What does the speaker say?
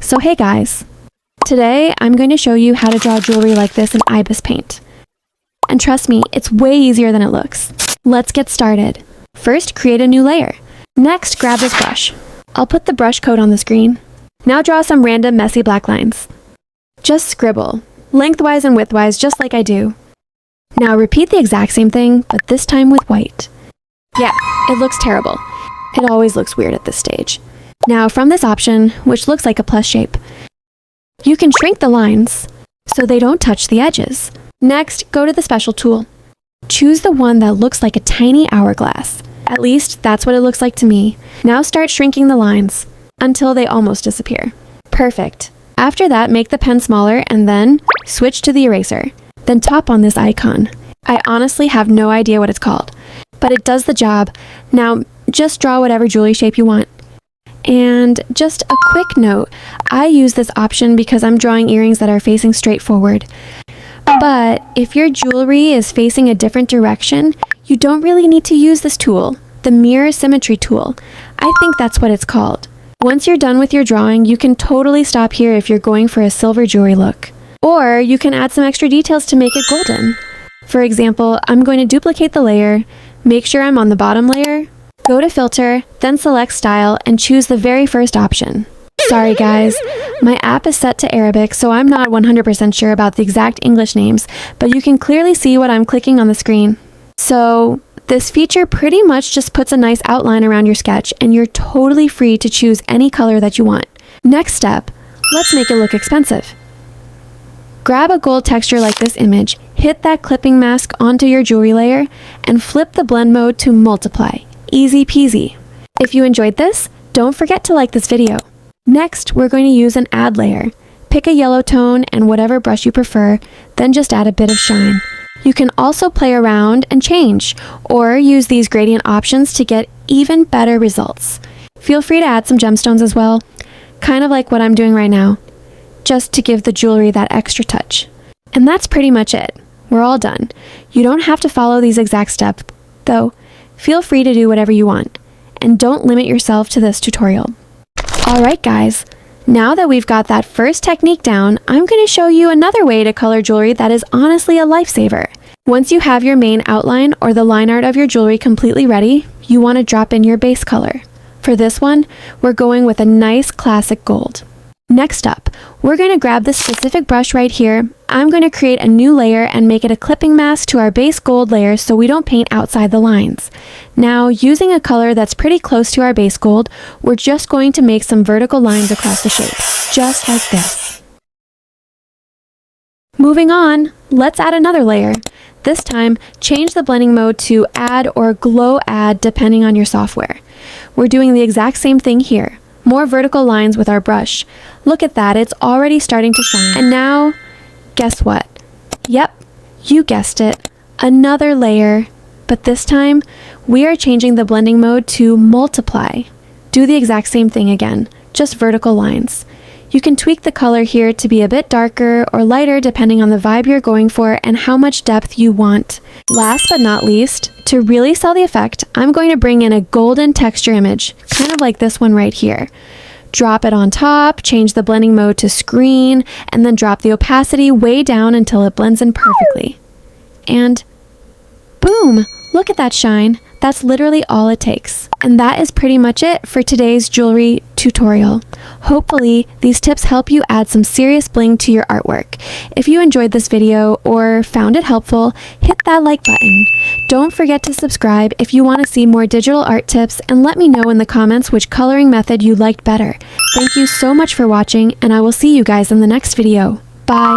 So hey guys, today I'm going to show you how to draw jewelry like this in ibisPaint. And trust me, it's way easier than it looks. Let's get started. First, create a new layer. Next, grab this brush. I'll put the brush coat on the screen. Now draw some random messy black lines. Just scribble, lengthwise and widthwise, just like I do. Now repeat the exact same thing, but this time with white. Yeah, it looks terrible. It always looks weird at this stage. Now from this option, which looks like a plus shape, you can shrink the lines so they don't touch the edges. Next, go to the special tool. Choose the one that looks like a tiny hourglass. At least that's what it looks like to me. Now start shrinking the lines until they almost disappear. Perfect. After that, make the pen smaller and then switch to the eraser. Then tap on this icon. I honestly have no idea what it's called, but it does the job. Now just draw whatever jewelry shape you want. And just a quick note, I use this option because I'm drawing earrings that are facing straight forward. But if your jewelry is facing a different direction, you don't really need to use this tool, the mirror symmetry tool. I think that's what it's called. Once you're done with your drawing, you can totally stop here if you're going for a silver jewelry look. Or you can add some extra details to make it golden. For example, I'm going to duplicate the layer, make sure I'm on the bottom layer, go to filter, then select style and choose the very first option. Sorry guys, my app is set to Arabic, so I'm not 100% sure about the exact English names, but you can clearly see what I'm clicking on the screen. So this feature pretty much just puts a nice outline around your sketch and you're totally free to choose any color that you want. Next step, let's make it look expensive. Grab a gold texture like this image, hit that clipping mask onto your jewelry layer, and flip the blend mode to multiply. Easy peasy. If you enjoyed this, don't forget to like this video. Next, we're going to use an add layer. Pick a yellow tone and whatever brush you prefer, then just add a bit of shine. You can also play around and change, or use these gradient options to get even better results. Feel free to add some gemstones as well, kind of like what I'm doing right now, just to give the jewelry that extra touch. And that's pretty much it. We're all done. You don't have to follow these exact steps, though. Feel free to do whatever you want, and don't limit yourself to this tutorial. Alright guys, now that we've got that first technique down, I'm going to show you another way to color jewelry that is honestly a lifesaver. Once you have your main outline or the line art of your jewelry completely ready, you want to drop in your base color. For this one, we're going with a nice classic gold. Next up, we're going to grab this specific brush right here. I'm going to create a new layer and make it a clipping mask to our base gold layer so we don't paint outside the lines. Now, using a color that's pretty close to our base gold, we're just going to make some vertical lines across the shape, just like this. Moving on, let's add another layer. This time, change the blending mode to add or glow add depending on your software. We're doing the exact same thing here. More vertical lines with our brush. Look at that, it's already starting to shine. And now, guess what? Yep, you guessed it, another layer. But this time, we are changing the blending mode to multiply. Do the exact same thing again, just vertical lines. You can tweak the color here to be a bit darker or lighter depending on the vibe you're going for and how much depth you want. Last but not least, to really sell the effect, I'm going to bring in a golden texture image, kind of like this one right here. Drop it on top, change the blending mode to screen, and then drop the opacity way down until it blends in perfectly. And boom! Look at that shine. That's literally all it takes. And that is pretty much it for today's jewelry tutorial. Hopefully, these tips help you add some serious bling to your artwork. If you enjoyed this video or found it helpful, hit that like button. Don't forget to subscribe if you want to see more digital art tips, and let me know in the comments which coloring method you liked better. Thank you so much for watching, and I will see you guys in the next video. Bye!